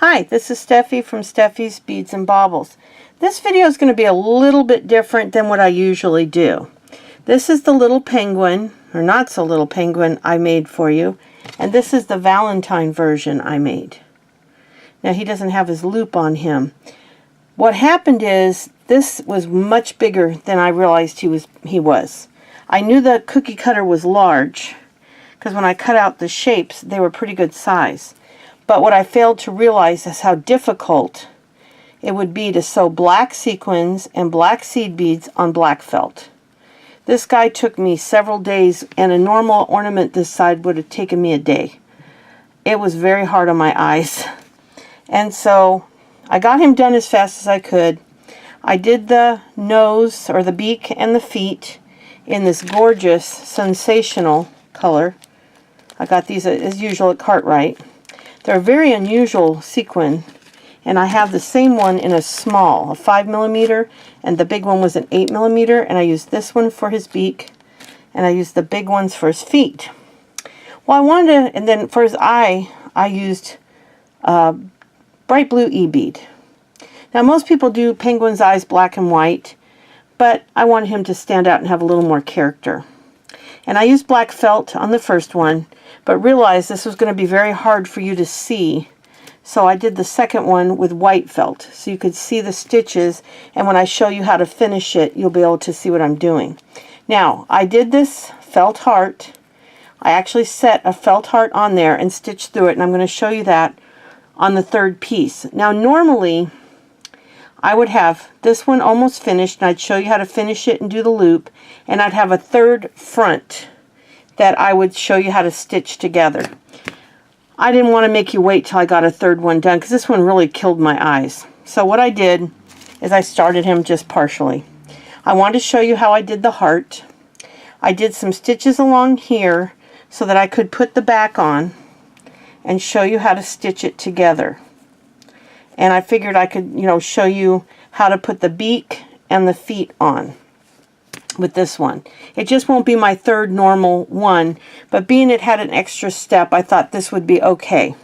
Hi, this is Steffi from Steffi's Beads and Baubles. This video is going to be a little bit different than what I usually do. This is the little penguin, or not so little penguin, I made for you. And this is the Valentine version I made. Now he doesn't have his loop on him. What happened is this was much bigger than I realized he was. I knew the cookie cutter was large because when I cut out the shapes they were pretty good size. But what I failed to realize is how difficult it would be to sew black sequins and black seed beads on black felt. This guy took me several days, and a normal ornament this size would have taken me a day. It was very hard on my eyes. And so I got him done as fast as I could. I did the nose, or the beak, and the feet in this gorgeous, sensational color. I got these as usual at Cartwright. They're a very unusual sequin, and I have the same one in a small, a 5mm, and the big one was an 8mm, and I used this one for his beak, and I used the big ones for his feet. Well, I wanted to, and then for his eye, I used bright blue e-bead. Now, most people do penguin's eyes black and white, but I wanted him to stand out and have a little more character. And I used black felt on the first one, but realized this was going to be very hard for you to see. So I did the second one with white felt, so you could see the stitches, and when I show you how to finish it, you'll be able to see what I'm doing. Now, I did this felt heart. I actually set a felt heart on there and stitched through it, and I'm going to show you that on the third piece. Now, normally, I would have this one almost finished, and I'd show you how to finish it and do the loop, and I'd have a third front that I would show you how to stitch together. I didn't want to make you wait till I got a third one done, because this one really killed my eyes. So what I did is I started him just partially. I wanted to show you how I did the heart. I did some stitches along here so that I could put the back on and show you how to stitch it together. And I figured I could, show you how to put the beak and the feet on with this one. It just won't be my third normal one, but being it had an extra step, I thought this would be okay.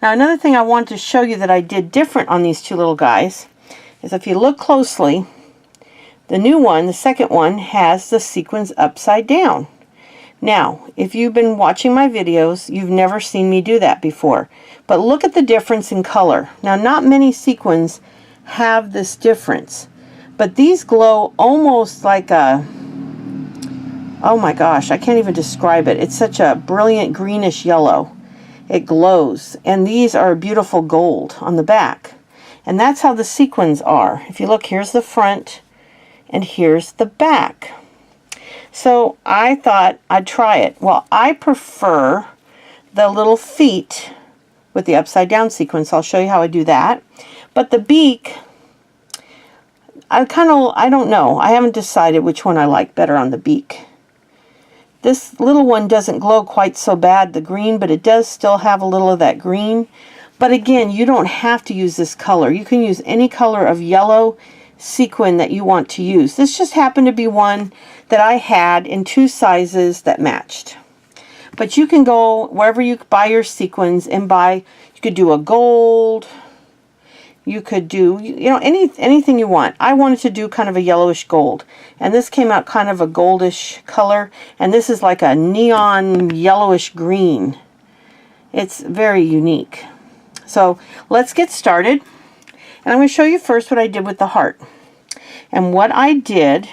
Now, another thing I wanted to show you that I did different on these two little guys is if you look closely, the new one, the second one, has the sequins upside down. Now, if you've been watching my videos, you've never seen me do that before. But look at the difference in color. Now, not many sequins have this difference, but these glow almost like a, oh my gosh, I can't even describe it. It's such a brilliant greenish yellow. It glows, and these are beautiful gold on the back. And that's how the sequins are. If you look, here's the front, and here's the back. So I thought I'd try it. Well, I prefer the little feet with the upside down sequence. I'll show you how I do that. But the beak, I don't know. I haven't decided which one I like better on the beak. This little one doesn't glow quite so bad, the green, but it does still have a little of that green. But again, you don't have to use this color. You can use any color of yellow sequin that you want to use. This just happened to be one that I had in two sizes that matched. But you can go wherever you buy your sequins and buy, you could do a gold, you could do, anything you want. I wanted to do kind of a yellowish gold, and this came out kind of a goldish color, and this is like a neon yellowish green. It's very unique. So let's get started, and I'm going to show you first what I did with the heart. And what I did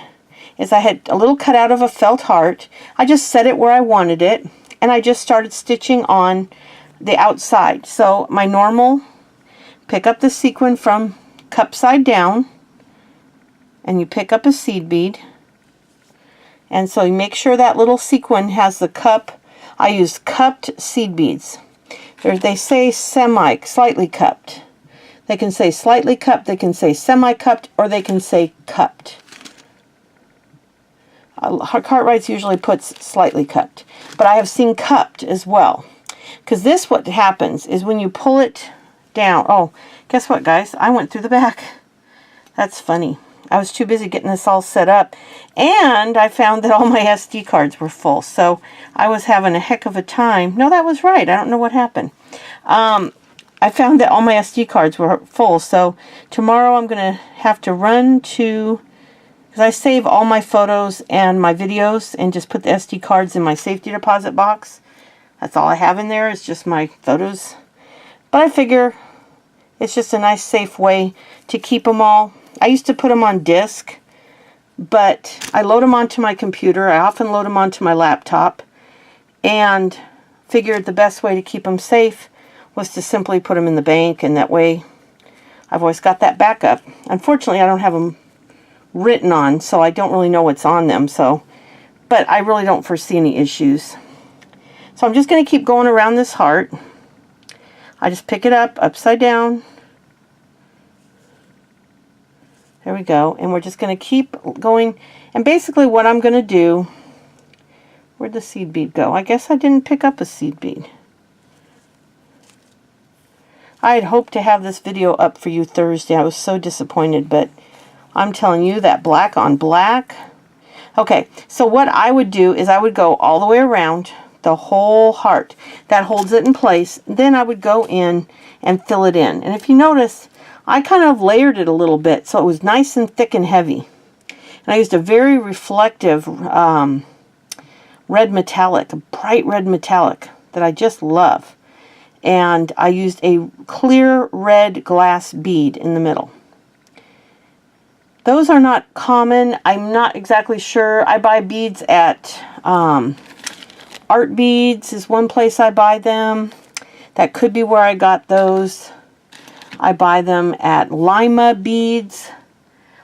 is I had a little cutout of a felt heart. I just set it where I wanted it, and I just started stitching on the outside. So my normal, pick up the sequin from cup side down, and you pick up a seed bead, and so you make sure that little sequin has the cup. I used cupped seed beads. They say slightly cupped. They can say slightly cupped, they can say semi-cupped, or they can say cupped. Cartwright's usually puts slightly cupped, but I have seen cupped as well. Because this, what happens is when you pull it down, oh, guess what, guys? I went through the back. That's funny. I was too busy getting this all set up, and I found that all my SD cards were full, so I was having a heck of a time. No, that was right. I don't know what happened. I found that all my SD cards were full, so tomorrow I'm going to have to run to, because I save all my photos and my videos and just put the SD cards in my safety deposit box. That's all I have in there is just my photos. But I figure it's just a nice safe way to keep them all. I used to put them on disk, but I load them onto my computer. I often load them onto my laptop, and figured the best way to keep them safe was to simply put them in the bank, and that way I've always got that backup. Unfortunately, I don't have them written on, so I don't really know what's on them, but I really don't foresee any issues. So I'm just going to keep going around this heart. I just pick it up upside down. There we go. And we're just going to keep going. And basically what I'm going to do, where'd the seed bead go? I guess I didn't pick up a seed bead. I had hoped to have this video up for you Thursday. I was so disappointed, but I'm telling you that black on black. Okay, so what I would do is I would go all the way around the whole heart. That holds it in place. Then I would go in and fill it in. And if you notice, I kind of layered it a little bit so it was nice and thick and heavy. And I used a very reflective red metallic, a bright red metallic that I just love. And I used a clear red glass bead in the middle. Those are not common. I'm not exactly sure. I buy beads at Art Beads is one place I buy them. That could be where I got those. I buy them at Lima Beads,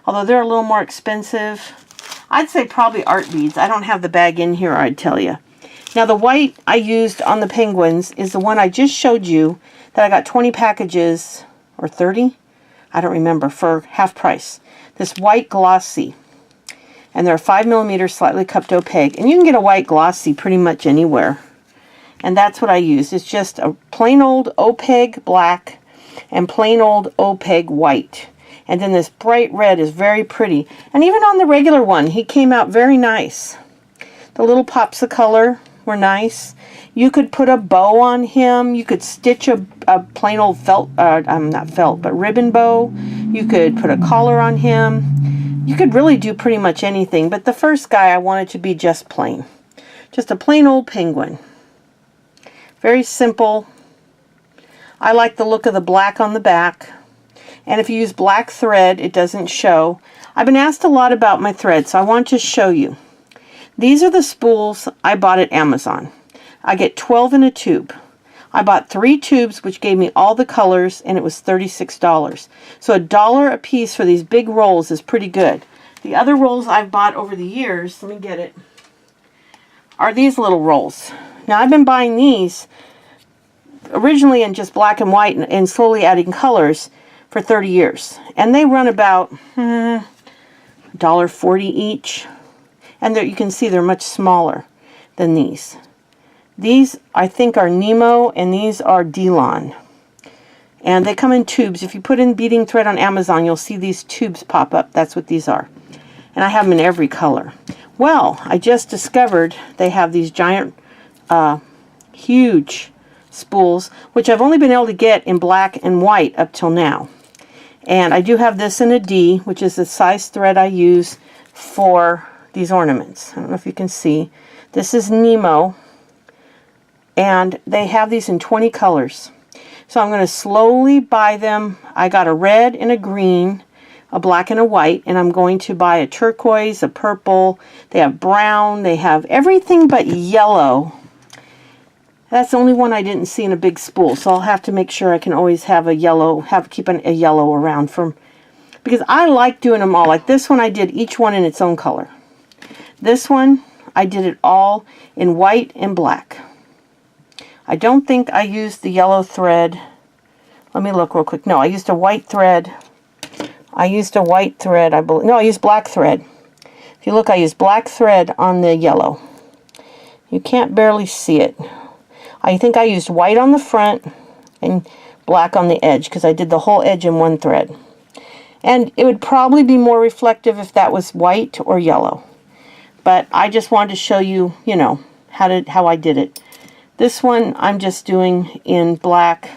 although they're a little more expensive. I'd say probably Art Beads. I don't have the bag in here, I'd tell you. Now the white I used on the penguins is the one I just showed you that I got 20 packages, or 30? I don't remember, for half price. This white glossy. And they're 5mm slightly cupped opaque. And you can get a white glossy pretty much anywhere. And that's what I use. It's just a plain old opaque black and plain old opaque white. And then this bright red is very pretty. And even on the regular one, he came out very nice. The little pops of color were nice. You could put a bow on him. You could stitch a plain old felt, not felt, but ribbon bow. You could put a collar on him. You could really do pretty much anything. But the first guy I wanted to be just plain. Just a plain old penguin. Very simple. I like the look of the black on the back. And if you use black thread, it doesn't show. I've been asked a lot about my thread, so I want to show you. These are the spools I bought at Amazon. I get 12 in a tube. I bought 3 tubes, which gave me all the colors, and it was $36. So $1 a piece for these big rolls is pretty good. The other rolls I've bought over the years, let me get it, are these little rolls. Now I've been buying these originally in just black and white and slowly adding colors for 30 years. And they run about $1.40 each. And you can see they're much smaller than these. These, I think, are Nemo, and these are Delon. And they come in tubes. If you put in beading thread on Amazon, you'll see these tubes pop up. That's what these are. And I have them in every color. Well, I just discovered they have these giant, huge spools, which I've only been able to get in black and white up till now. And I do have this in a D, which is the size thread I use for these ornaments. I don't know if you can see. This is Nemo, and they have these in 20 colors. So I'm going to slowly buy them. I got a red and a green, a black and a white, and I'm going to buy a turquoise, a purple. They have brown. They have everything but yellow. That's the only one I didn't see in a big spool, so I'll have to make sure I can always have a yellow, keep a yellow around because I like doing them all. Like this one, I did each one in its own color. This one, I did it all in white and black. I don't think I used the yellow thread. Let me look real quick. No, I used a white thread. I used black thread. If you look, I used black thread on the yellow. You can't barely see it. I think I used white on the front and black on the edge because I did the whole edge in one thread. And it would probably be more reflective if that was white or yellow. But I just wanted to show you, how I did it. This one I'm just doing in black.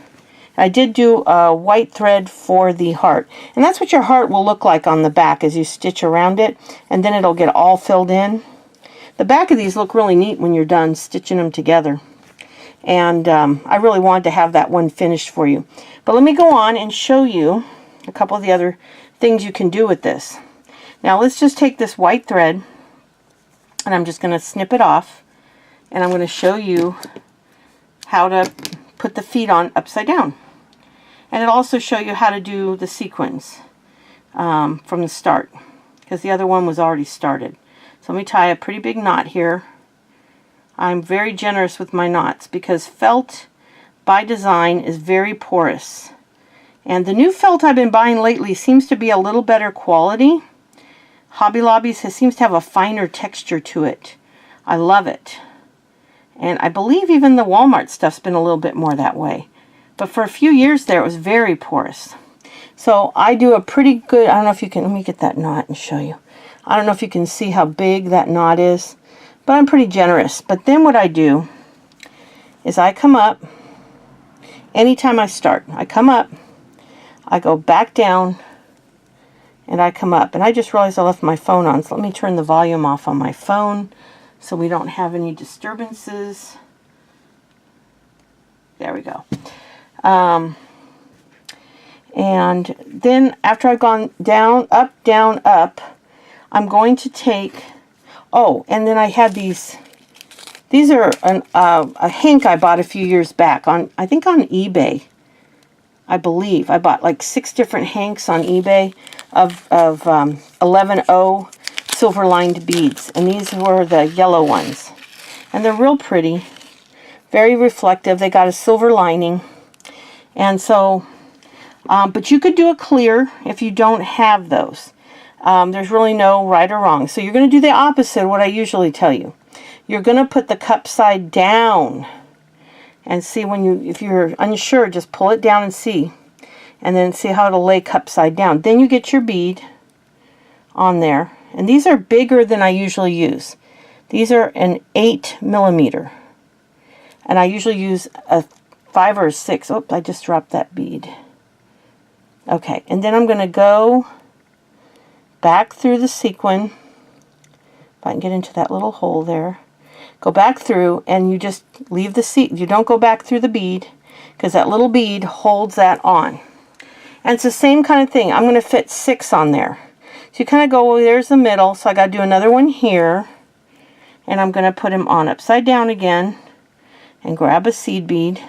I did do a white thread for the heart. And that's what your heart will look like on the back as you stitch around it. And then it'll get all filled in. The back of these look really neat when you're done stitching them together. And I really wanted to have that one finished for you. But let me go on and show you a couple of the other things you can do with this. Now let's just take this white thread, and I'm just going to snip it off, and I'm going to show you how to put the feet on upside down. And it'll also show you how to do the sequins from the start, because the other one was already started. So let me tie a pretty big knot here. I'm very generous with my knots because felt by design is very porous. And the new felt I've been buying lately seems to be a little better quality. Hobby Lobby's seems to have a finer texture to it. I love it. And I believe even the Walmart stuff's been a little bit more that way. But for a few years there, it was very porous. So I do a pretty good, I don't know if you can, let me get that knot and show you. I don't know if you can see how big that knot is, but I'm pretty generous. But then what I do is I come up, anytime I start, I come up, I go back down, and I come up. And I just realized I left my phone on, so let me turn the volume off on my phone so we don't have any disturbances. There we go. And then after I've gone down, up, I'm going to take, oh, and then I had these are a hank I bought a few years back on, I think on eBay. I believe I bought like 6 different hanks on eBay of 11O silver lined beads, and these were the yellow ones, and they're real pretty, very reflective. They got a silver lining, and so but you could do a clear if you don't have those. There's really no right or wrong. So you're going to do the opposite of what I usually tell you. You're going to put the cup side down. And see if you're unsure, just pull it down and see. And then see how it'll lay cup side down. Then you get your bead on there. And these are bigger than I usually use. These are an 8mm. And I usually use a 5 or a 6. Oops, I just dropped that bead. Okay, and then I'm going to go back through the sequin. If I can get into that little hole there. Go back through, and you just leave the seat. You don't go back through the bead, because that little bead holds that on. And it's the same kind of thing. I'm going to fit 6 on there. So you kind of go, well, there's the middle, so I got to do another one here. And I'm going to put him on upside down again, and grab a seed bead.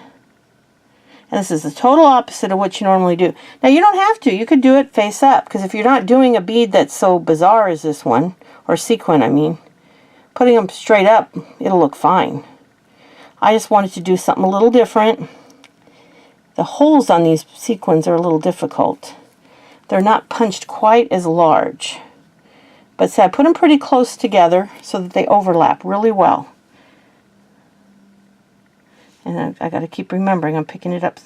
And this is the total opposite of what you normally do. Now, you don't have to. You could do it face up, because if you're not doing a bead that's so bizarre as this one, or sequin, I mean, putting them straight up, it'll look fine. I just wanted to do something a little different. The holes on these sequins are a little difficult. They're not punched quite as large. But see, I put them pretty close together so that they overlap really well. And I got to keep remembering I'm picking it up.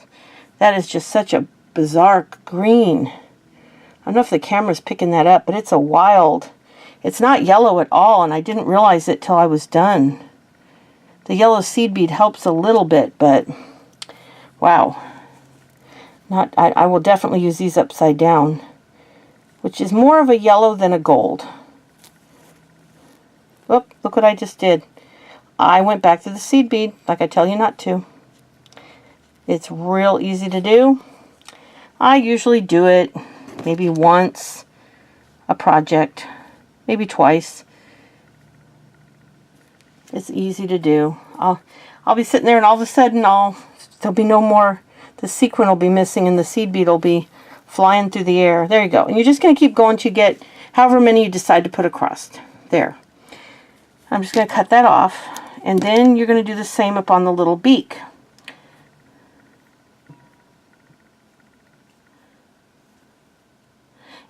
That is just such a bizarre green. I don't know if the camera's picking that up, but it's a wild. It's not yellow at all, and I didn't realize it till I was done. The yellow seed bead helps a little bit, but wow. I will definitely use these upside down, which is more of a yellow than a gold. Oh, look what I just did. I went back to the seed bead, like I tell you not to. It's real easy to do. I usually do it maybe once a project, maybe twice. It's easy to do. I'll be sitting there, and all of a sudden there'll be no more. The sequin will be missing, and the seed bead will be flying through the air. There you go. And you're just going to keep going to get however many you decide to put across. There. I'm just going to cut that off, and then you're going to do the same up on the little beak.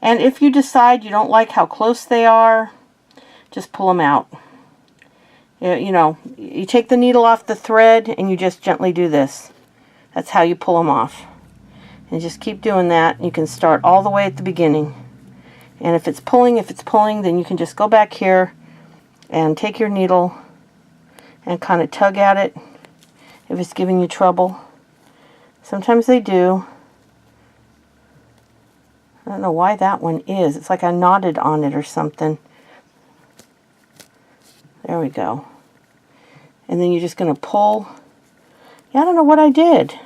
And if you decide you don't like how close they are, just pull them out. You know, you take the needle off the thread and you just gently do this. That's how you pull them off. And just keep doing that. You can start all the way at the beginning. And if it's pulling, then you can just go back here and take your needle and kind of tug at it if it's giving you trouble. Sometimes they do. I don't know why that one is. It's like I knotted on it or something. There we go. And then you're just going to pull. Yeah, I don't know what I did.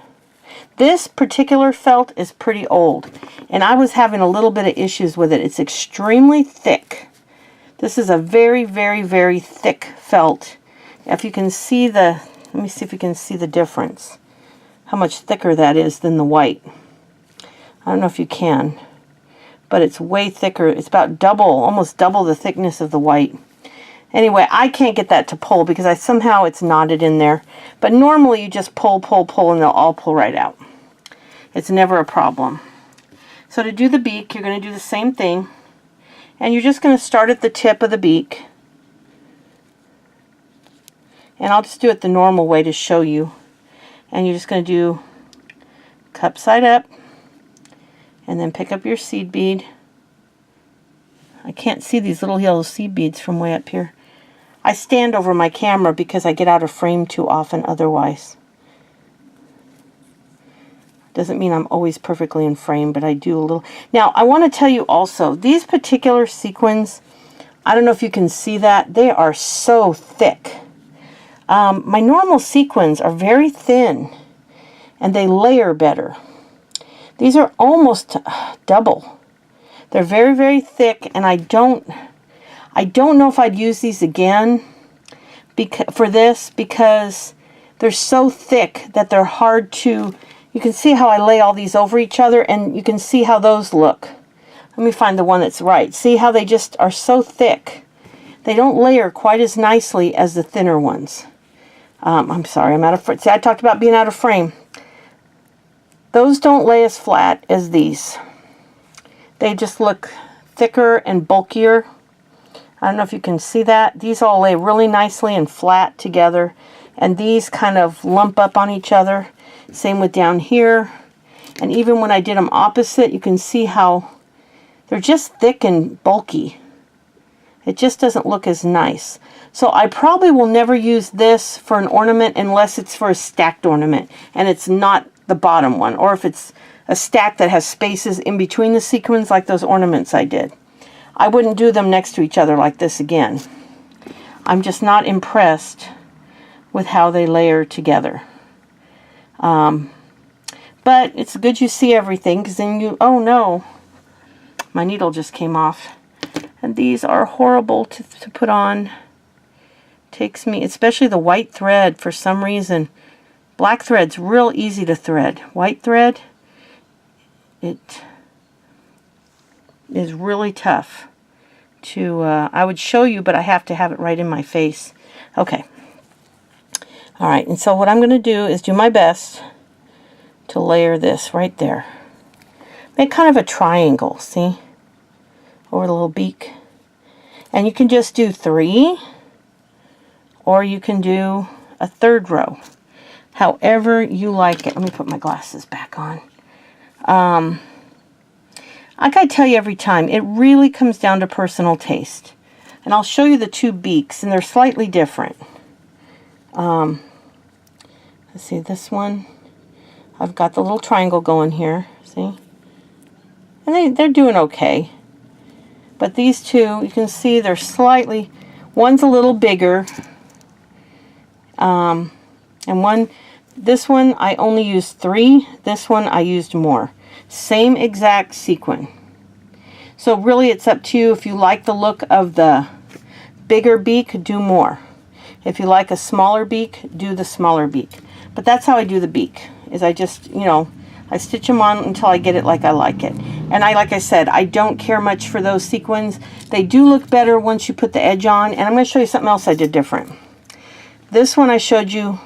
This particular felt is pretty old, and I was having a little bit of issues with it. It's extremely thick. This is a very, very, very thick felt. If you can see the, let me see if you can see the difference. How much thicker that is than the white. I don't know if you can, but it's way thicker. It's about double, almost double the thickness of the white. Anyway, I can't get that to pull because somehow it's knotted in there. But normally you just pull, pull, pull, and they'll all pull right out. It's never a problem. So to do the beak, you're going to do the same thing. And you're just going to start at the tip of the beak. And I'll just do it the normal way to show you. And you're just going to do cup side up. And then pick up your seed bead. I can't see these little yellow seed beads from way up here. I stand over my camera because I get out of frame too often otherwise. Doesn't mean I'm always perfectly in frame, but I do a little. Now, I want to tell you also, these particular sequins, I don't know if you can see that, they are so thick. My normal sequins are very thin, and they layer better. These are almost double. They're very, very thick, and I don't know if I'd use these again for this because they're so thick that they're hard to. You can see how I lay all these over each other, and you can see how those look. Let me find the one that's right. See how they just are so thick. They don't layer quite as nicely as the thinner ones. I'm sorry, I'm out of frame. See, I talked about being out of frame. Those don't lay as flat as these. They just look thicker and bulkier. I don't know if you can see that. These all lay really nicely and flat together. And these kind of lump up on each other. Same with down here. And even when I did them opposite, you can see how they're just thick and bulky. It just doesn't look as nice. So I probably will never use this for an ornament unless it's for a stacked ornament. And it's not the bottom one. Or if it's a stack that has spaces in between the sequins like those ornaments I did. I wouldn't do them next to each other like this again. I'm just not impressed with how they layer together. But it's good you see everything because then you, oh no, my needle just came off. And these are horrible to put on. Takes me, especially the white thread for some reason. Black thread's real easy to thread. White thread, it is really tough to, I would show you, but I have to have it right in my face. Okay. All right, and so what I'm going to do is do my best to layer this right there. Make kind of a triangle, see? Over the little beak. And you can just do 3, or you can do a 3rd row. However you like it. Let me put my glasses back on. Like I tell you every time, it really comes down to personal taste. And I'll show you the 2 beaks, and they're slightly different. Let's see, this one, I've got the little triangle going here, see? And they're doing okay. But these 2, you can see they're slightly, one's a little bigger. And this one I only used 3, this one I used more. Same exact sequin. So really it's up to you. If you like the look of the bigger beak, do more. If you like a smaller beak, do the smaller beak. But that's how I do the beak, is I just, you know, I stitch them on until I get it like I like it. And like I said, I don't care much for those sequins. They do look better once you put the edge on. And I'm going to show you something else I did different. This one I showed you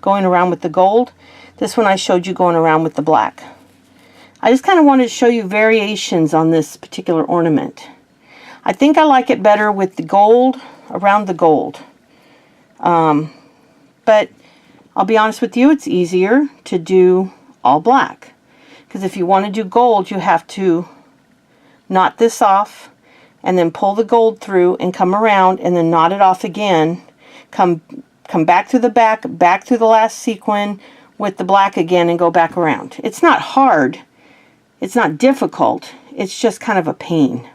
going around with the gold. This one I showed you going around with the black. I just kind of wanted to show you variations on this particular ornament. I think I like it better with the gold, around the gold. But I'll be honest with you, it's easier to do all black. Because if you want to do gold, you have to knot this off and then pull the gold through and come around and then knot it off again. Come back through the back through the last sequin, with the black again and go back around. It's not hard. It's not difficult. It's just kind of a pain.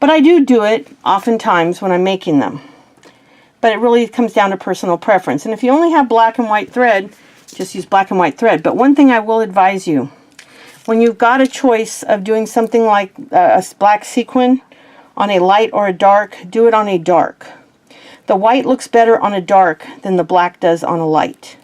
But I do it oftentimes when I'm making them. But it really comes down to personal preference. And if you only have black and white thread, just use black and white thread. But one thing I will advise you, when you've got a choice of doing something like a black sequin on a light or a dark, do it on a dark. The white looks better on a dark than the black does on a light.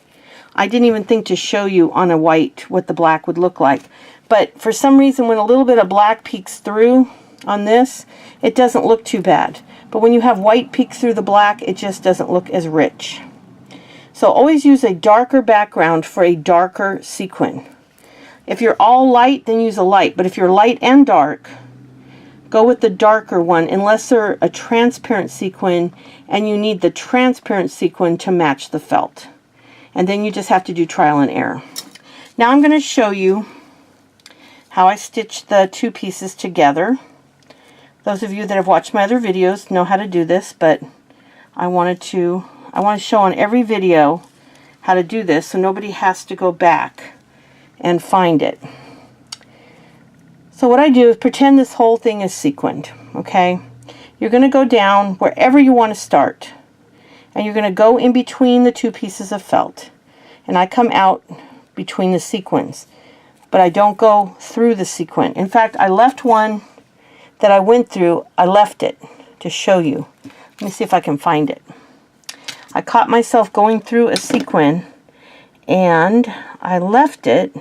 I didn't even think to show you on a white what the black would look like. But for some reason, when a little bit of black peeks through on this, it doesn't look too bad. But when you have white peek through the black, it just doesn't look as rich. So always use a darker background for a darker sequin. If you're all light, then use a light. But if you're light and dark, go with the darker one unless they're a transparent sequin and you need the transparent sequin to match the felt. And then you just have to do trial and error. Now I'm going to show you how I stitch the two pieces together. Those of you that have watched my other videos know how to do this, but I want to show on every video how to do this so nobody has to go back and find it. So what I do is pretend this whole thing is sequined, okay? You're going to go down wherever you want to start, and you're going to go in between the two pieces of felt. And I come out between the sequins, but I don't go through the sequin. In fact, I left one that I went through, I left it to show you. Let me see if I can find it. I caught myself going through a sequin, and I left it.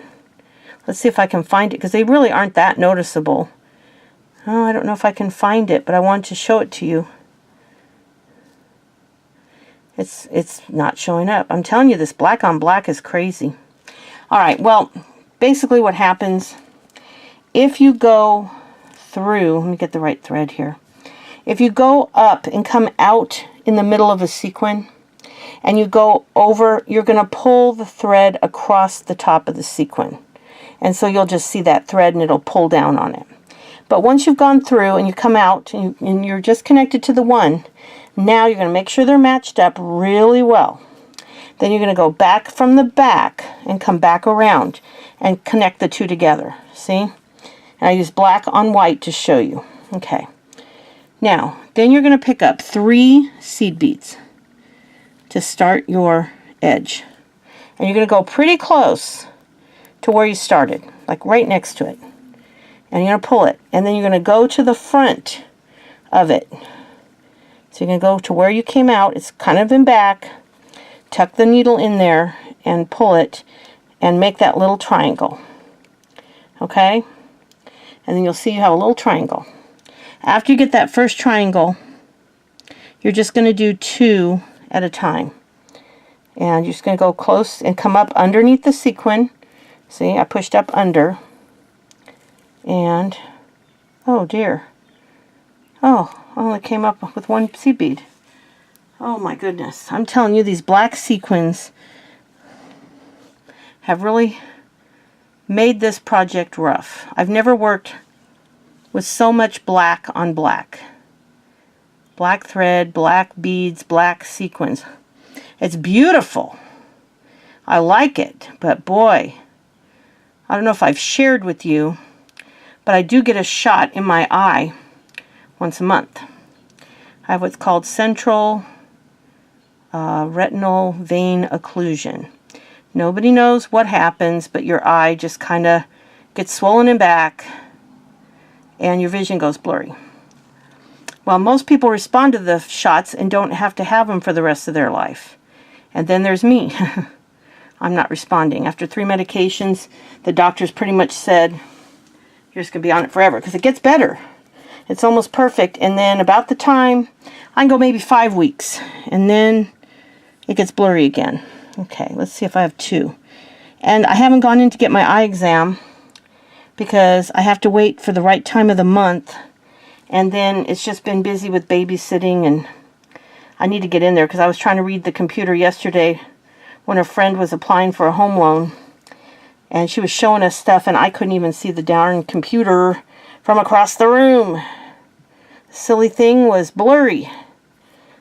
Let's see if I can find it, because they really aren't that noticeable. Oh, I don't know if I can find it, but I wanted to show it to you. It's not showing up. I'm telling you, this black on black is crazy. All right, well, basically what happens, if you go through, let me get the right thread here. If you go up and come out in the middle of a sequin, and you go over, you're going to pull the thread across the top of the sequin. And so you'll just see that thread and it'll pull down on it. But once you've gone through and you come out and you're just connected to the one, now you're going to make sure they're matched up really well. Then you're going to go back from the back and come back around and connect the two together. See? And I use black on white to show you. Okay. Now, then you're going to pick up 3 seed beads to start your edge. And you're going to go pretty close to where you started, like right next to it. And you're going to pull it. And then you're going to go to the front of it. So you're going to go to where you came out. It's kind of in back. Tuck the needle in there and pull it and make that little triangle. Okay? And then you'll see you have a little triangle. After you get that first triangle, you're just going to do 2 at a time. And you're just going to go close and come up underneath the sequin. See, I pushed up under. And, oh dear. Oh, I only came up with 1 seed bead. Oh my goodness. I'm telling you, these black sequins have really made this project rough. I've never worked with so much black on black. Black thread, black beads, black sequins. It's beautiful. I like it, but boy, I don't know if I've shared with you, but I do get a shot in my eye once a month. I have what's called central retinal vein occlusion. Nobody knows what happens, but your eye just kind of gets swollen in back and your vision goes blurry. Well, most people respond to the shots and don't have to have them for the rest of their life. And then there's me. I'm not responding. After 3 medications, the doctors pretty much said, you're just going to be on it forever, because it gets better. It's almost perfect. And then about the time, I can go maybe 5 weeks. And then it gets blurry again. Okay, let's see if I have 2. And I haven't gone in to get my eye exam because I have to wait for the right time of the month. And then it's just been busy with babysitting, and I need to get in there because I was trying to read the computer yesterday when a friend was applying for a home loan. And she was showing us stuff, and I couldn't even see the darn computer from across the room. The silly thing was blurry.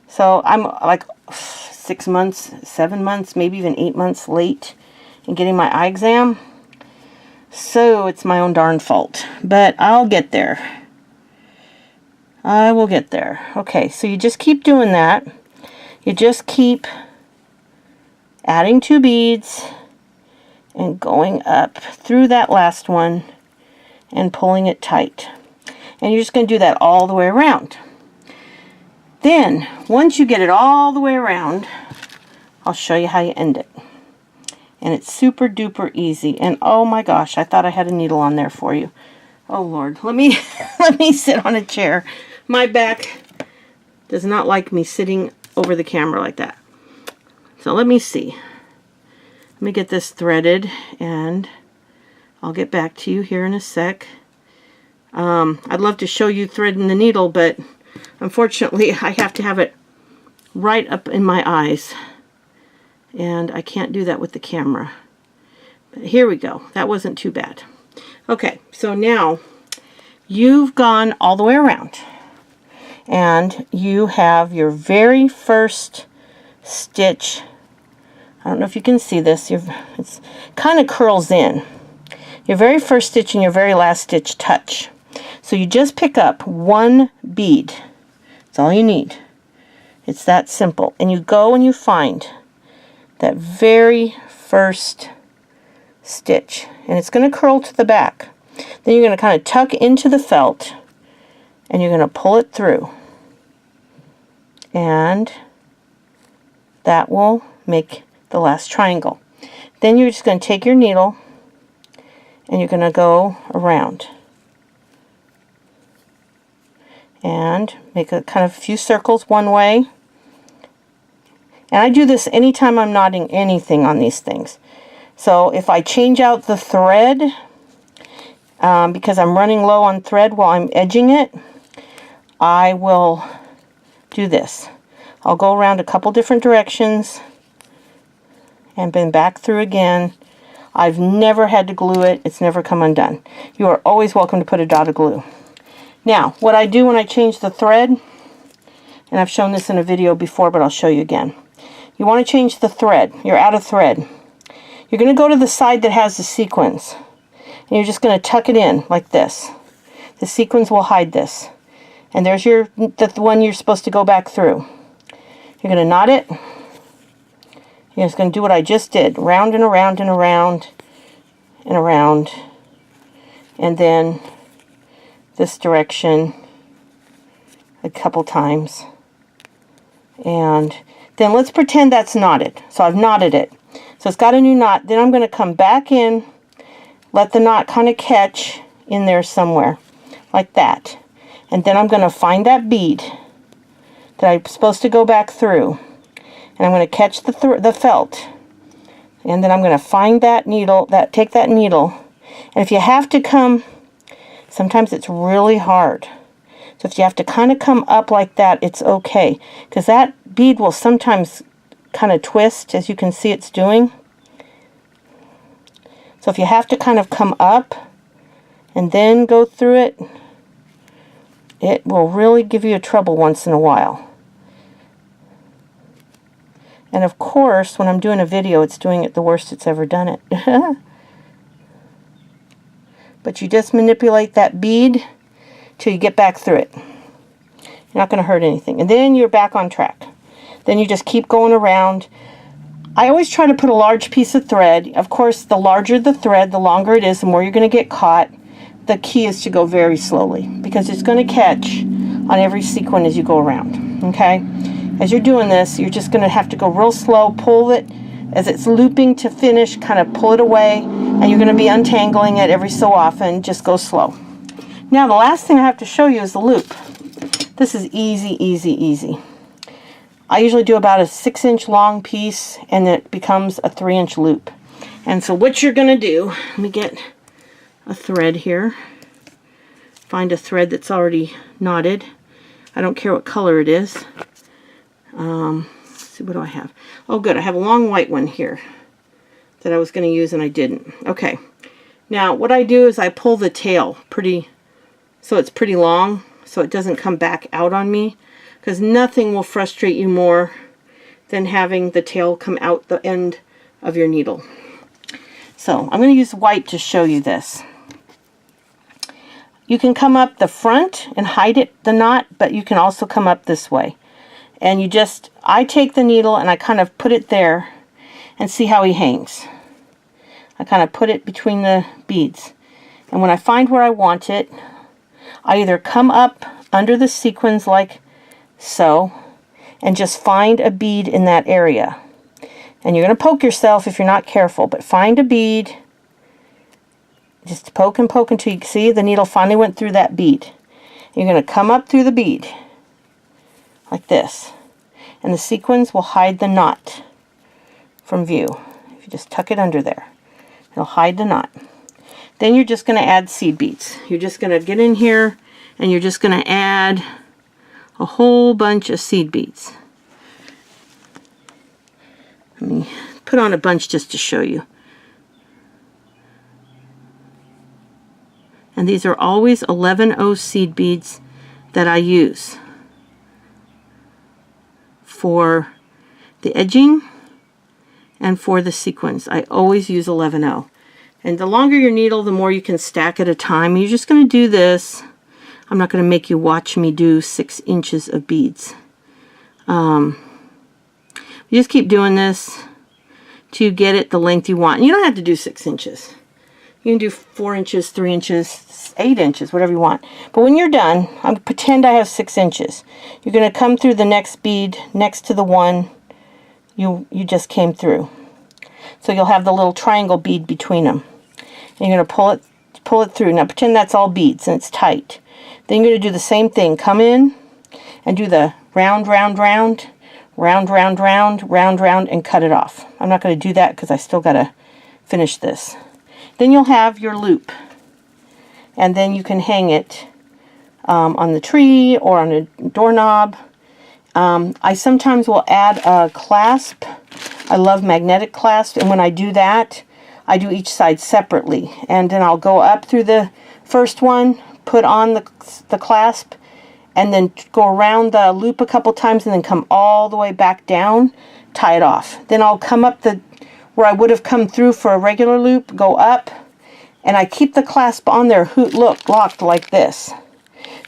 So I'm like 6 months, 7 months, maybe even 8 months late and getting my eye exam. So it's my own darn fault. But I'll get there. I will get there. Okay, so you just keep doing that. You just keep adding 2 beads and going up through that last one and pulling it tight. And you're just going to do that all the way around. Then, once you get it all the way around, I'll show you how you end it. And it's super duper easy. And oh my gosh, I thought I had a needle on there for you. Oh Lord, let me let me sit on a chair. My back does not like me sitting over the camera like that. So let me see. Let me get this threaded and I'll get back to you here in a sec. I'd love to show you threading the needle, but unfortunately I have to have it right up in my eyes. And I can't do that with the camera. But here we go. That wasn't too bad. Okay, so now you've gone all the way around. And you have your very first stitch. I don't know if you can see this. It kind of curls in. Your very first stitch and your very last stitch touch. So you just pick up 1 bead. That's all you need. It's that simple. And you go and you find that very first stitch. And it's going to curl to the back. Then you're going to kind of tuck into the felt and you're going to pull it through. And that will make the last triangle. Then you're just going to take your needle and you're going to go around and make a kind of few circles one way. And I do this anytime I'm knotting anything on these things. So if I change out the thread, because I'm running low on thread while I'm edging it, I will do this. I'll go around a couple different directions and then back through again. I've never had to glue it. It's never come undone. You are always welcome to put a dot of glue. Now, what I do when I change the thread, and I've shown this in a video before, but I'll show you again. You want to change the thread. You're out of thread. You're going to go to the side that has the sequins. And you're just going to tuck it in like this. The sequins will hide this. And there's the one you're supposed to go back through. You're going to knot it. You're just going to do what I just did. Round and around and around and around. And then this direction a couple times. And then let's pretend that's knotted. So I've knotted it. So it's got a new knot. Then I'm going to come back in, let the knot kind of catch in there somewhere, like that. And then I'm going to find that bead that I'm supposed to go back through. And I'm going to catch the felt. And then I'm going to find that needle, take that needle. And if you have to come, sometimes it's really hard. So if you have to kind of come up like that, it's okay. Because that bead will sometimes kind of twist, as you can see it's doing. So if you have to kind of come up and then go through it, it will really give you trouble once in a while. And of course, when I'm doing a video, it's doing it the worst it's ever done it. But you just manipulate that bead till you get back through it. You're not going to hurt anything. And then you're back on track. Then you just keep going around. I always try to put a large piece of thread. Of course, the larger the thread, the longer it is, the more you're going to get caught. The key is to go very slowly because it's going to catch on every sequin as you go around. Okay? As you're doing this, you're just going to have to go real slow, pull it as it's looping to finish, kind of pull it away, and you're going to be untangling it every so often. Just go slow. Now, the last thing I have to show you is the loop. This is easy, easy, easy. I usually do about a 6-inch long piece, and it becomes a 3-inch loop. And so what you're going to do, let me get a thread here. Find a thread that's already knotted. I don't care what color it is. Let's see, what do I have? Oh, good. I have a long white one here that I was going to use, and I didn't. Okay. Now, what I do is I pull the tail so it's pretty long, so it doesn't come back out on me. Because nothing will frustrate you more than having the tail come out the end of your needle. So I'm going to use white to show you this. You can come up the front and hide the knot, but you can also come up this way. And I take the needle and I kind of put it there and see how he hangs. I kind of put it between the beads. And when I find where I want it, I either come up under the sequins like so, and just find a bead in that area. And you're going to poke yourself if you're not careful, but find a bead. Just poke and poke until you see the needle finally went through that bead. You're going to come up through the bead like this, and the sequins will hide the knot from view. If you just tuck it under there, it'll hide the knot. Then you're just going to add seed beads. You're just going to get in here and you're just going to add a whole bunch of seed beads. Let me put on a bunch just to show you. And these are always 11-0 seed beads that I use for the edging and for the sequins. I always use 11-0. And the longer your needle, the more you can stack at a time. You're just going to do this. I'm not going to make you watch me do 6 inches of beads. You just keep doing this till you get it the length you want. And you don't have to do 6 inches. You can do 4 inches, 3 inches, 8 inches, whatever you want. But when you're done, pretend I have 6 inches. You're going to come through the next bead next to the one you just came through. So you'll have the little triangle bead between them. And you're going to pull it through. Now pretend that's all beads and it's tight. Then you're going to do the same thing. Come in and do the round, round, round, round, round, round, round, round, and cut it off. I'm not going to do that because I still got to finish this. Then you'll have your loop. And then you can hang it on the tree or on a doorknob. I sometimes will add a clasp. I love magnetic clasp, and when I do that, I do each side separately. And then I'll go up through the first one, put on the clasp, and then go around the loop a couple times, and then come all the way back down, tie it off. Then I'll come up where I would have come through for a regular loop, go up, and I keep the clasp on there, locked like this.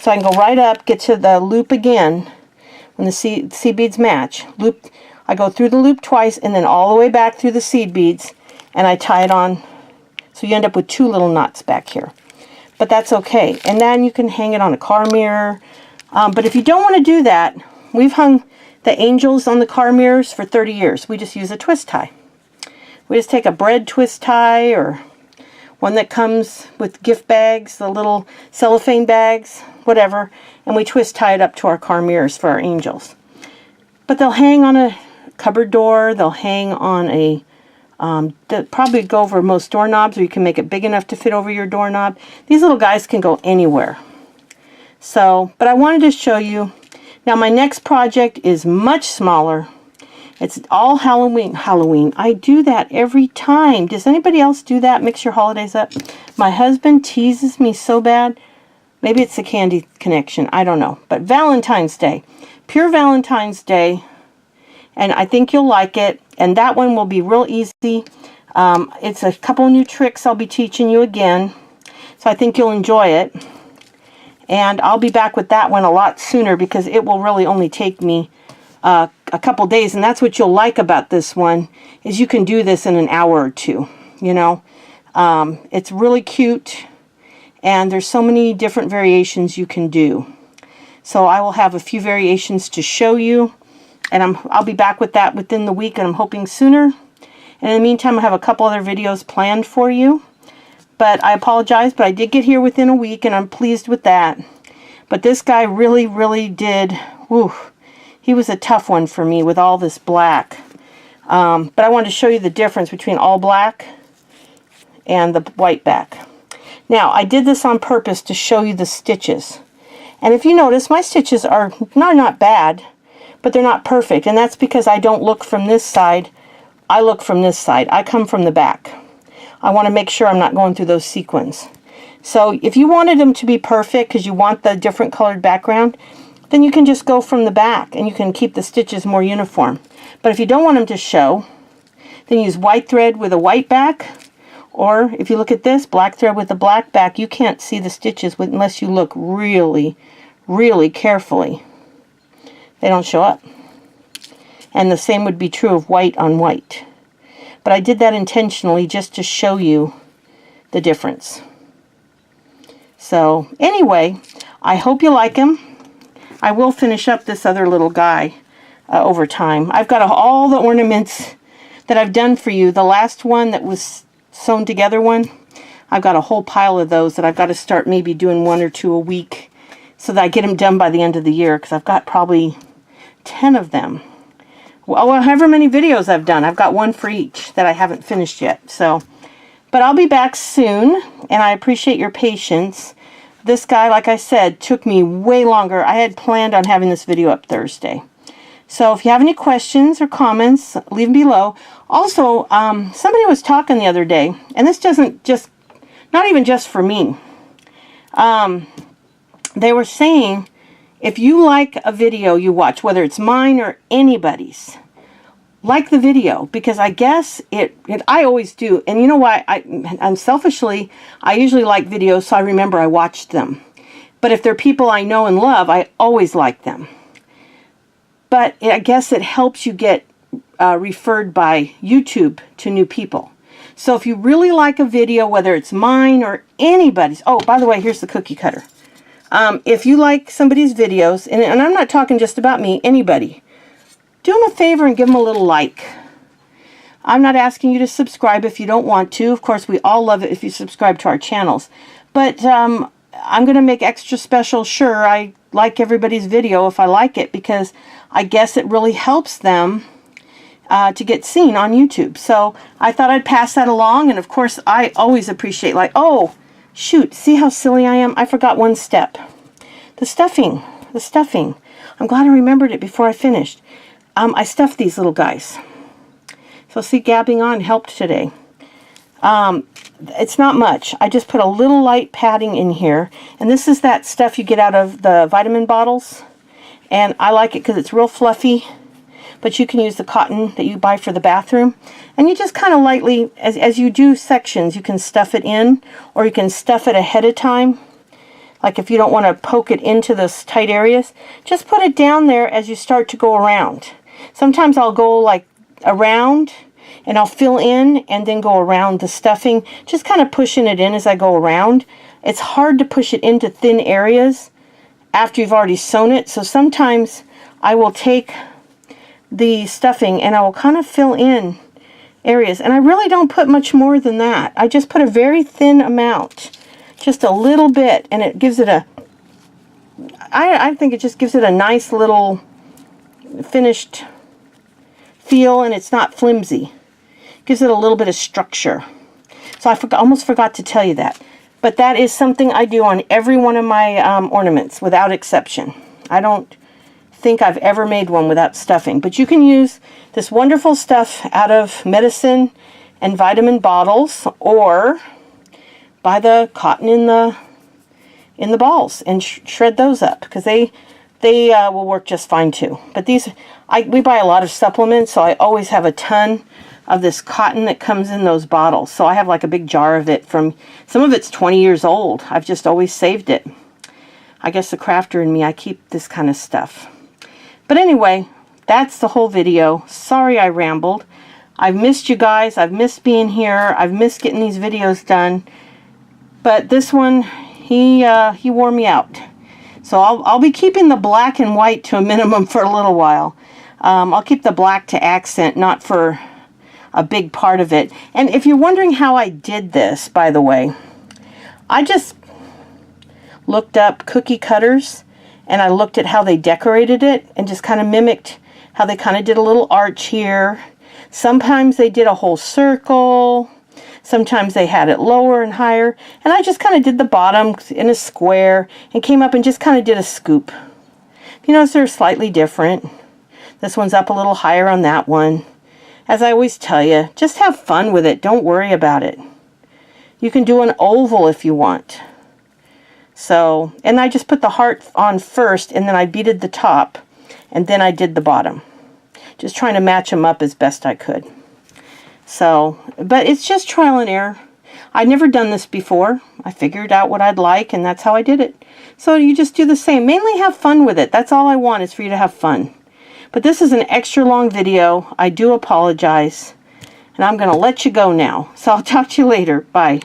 So I can go right up, get to the loop again, when the seed beads match. I go through the loop twice, and then all the way back through the seed beads, and I tie it on. So you end up with 2 little knots back here. But that's okay. And then you can hang it on a car mirror. But if you don't want to do that, we've hung the angels on the car mirrors for 30 years. We just use a twist tie. We just take a bread twist tie, or one that comes with gift bags, the little cellophane bags, whatever, and we twist tie it up to our car mirrors for our angels. But they'll hang on a cupboard door, they'll hang on they'll probably go over most doorknobs, or you can make it big enough to fit over your doorknob. These little guys can go anywhere. So, but I wanted to show you. Now my next project is much smaller. It's all Halloween. I do that every time. Does anybody else do that? Mix your holidays up? My husband teases me so bad. Maybe it's the candy connection. I don't know. But Valentine's Day. Pure Valentine's Day. And I think you'll like it. And that one will be real easy. It's a couple new tricks I'll be teaching you again. So I think you'll enjoy it. And I'll be back with that one a lot sooner, because it will really only take me a couple days. And that's what you'll like about this one, is you can do this in an hour or two. You know, it's really cute. And there's so many different variations you can do. So I will have a few variations to show you. And I'll be back with that within the week, and I'm hoping sooner. And in the meantime, I have a couple other videos planned for you. But I apologize, but I did get here within a week, and I'm pleased with that. But this guy really, really did, he was a tough one for me with all this black. But I wanted to show you the difference between all black and the white back. Now, I did this on purpose to show you the stitches. And if you notice, my stitches are not bad, but they're not perfect. And that's because I don't look from this side. I look from this side. I come from the back. I want to make sure I'm not going through those sequins. So if you wanted them to be perfect because you want the different colored background, then you can just go from the back and you can keep the stitches more uniform. But if you don't want them to show, then use white thread with a white back, Or if you look at this, black thread with a black back, you can't see the stitches unless you look really, really carefully. They don't show up. And the same would be true of white on white. But I did that intentionally just to show you the difference. So anyway, I hope you like them. I will finish up this other little guy over time. I've got all the ornaments that I've done for you. The last one that was sewn together one, I've got a whole pile of those that I've got to start maybe doing 1 or 2 a week so that I get them done by the end of the year, because I've got probably 10 of them. Well, however many videos I've done, I've got one for each that I haven't finished yet. So, but I'll be back soon, and I appreciate your patience. This guy, like I said, took me way longer. I had planned on having this video up Thursday. So if you have any questions or comments, leave them below. Also, somebody was talking the other day, and this doesn't just, not even just for me. They were saying, if you like a video you watch, whether it's mine or anybody's, like the video, because I guess I always do. And you know why? I'm selfishly, I usually like videos so I remember I watched them. But if they're people I know and love, I always like them. But I guess it helps you get referred by YouTube to new people. So if you really like a video, whether it's mine or anybody's, oh, by the way, here's the cookie cutter. If you like somebody's videos, and I'm not talking just about me, anybody, do them a favor and give them a little like. I'm not asking you to subscribe if you don't want to. Of course, we all love it if you subscribe to our channels. But I'm going to make extra special sure I like everybody's video if I like it, because I guess it really helps them to get seen on YouTube. So I thought I'd pass that along. And of course, I always appreciate, like, oh, shoot, see how silly I am? I forgot one step. The stuffing. I'm glad I remembered it before I finished. I stuffed these little guys. So see, gabbing on helped today. It's not much. I just put a little light padding in here. And this is that stuff you get out of the vitamin bottles. And I like it because it's real fluffy. But you can use the cotton that you buy for the bathroom. And you just kind of lightly, as you do sections, you can stuff it in, or you can stuff it ahead of time. Like if you don't want to poke it into those tight areas, just put it down there as you start to go around. Sometimes I'll go like around, and I'll fill in and then go around the stuffing, just kind of pushing it in as I go around. It's hard to push it into thin areas after you've already sewn it. So sometimes I will take the stuffing and I will kind of fill in areas, and I really don't put much more than that. I just put a very thin amount, just a little bit, and it gives it a, I think it just gives it a nice little finished feel, and it's not flimsy. Gives it a little bit of structure. So I almost forgot to tell you that, but that is something I do on every one of my ornaments without exception. I don't think I've ever made one without stuffing. But you can use this wonderful stuff out of medicine and vitamin bottles, or buy the cotton in the balls and shred those up, because they will work just fine too. But these, we buy a lot of supplements, so I always have a ton of this cotton that comes in those bottles. So I have like a big jar of it from, some of it's 20 years old. I've just always saved it. I guess the crafter in me, I keep this kind of stuff. But anyway, that's the whole video. Sorry I rambled. I've missed you guys. I've missed being here. I've missed getting these videos done. But this one, he wore me out. So I'll be keeping the black and white to a minimum for a little while. I'll keep the black to accent, not for a big part of it. And if you're wondering how I did this, by the way, I just looked up cookie cutters, and I looked at how they decorated it and just kind of mimicked how they kind of did a little arch here. Sometimes they did a whole circle. Sometimes they had it lower and higher. And I just kind of did the bottom in a square and came up and just kind of did a scoop. You notice they're slightly different. This one's up a little higher on that one. As I always tell you, just have fun with it. Don't worry about it. You can do an oval if you want. So, and I just put the heart on first, and then I beaded the top, and then I did the bottom. Just trying to match them up as best I could. So, but it's just trial and error. I'd never done this before. I figured out what I'd like, and that's how I did it. So you just do the same. Mainly have fun with it. That's all I want, is for you to have fun. But this is an extra long video. I do apologize. And I'm going to let you go now. So I'll talk to you later. Bye.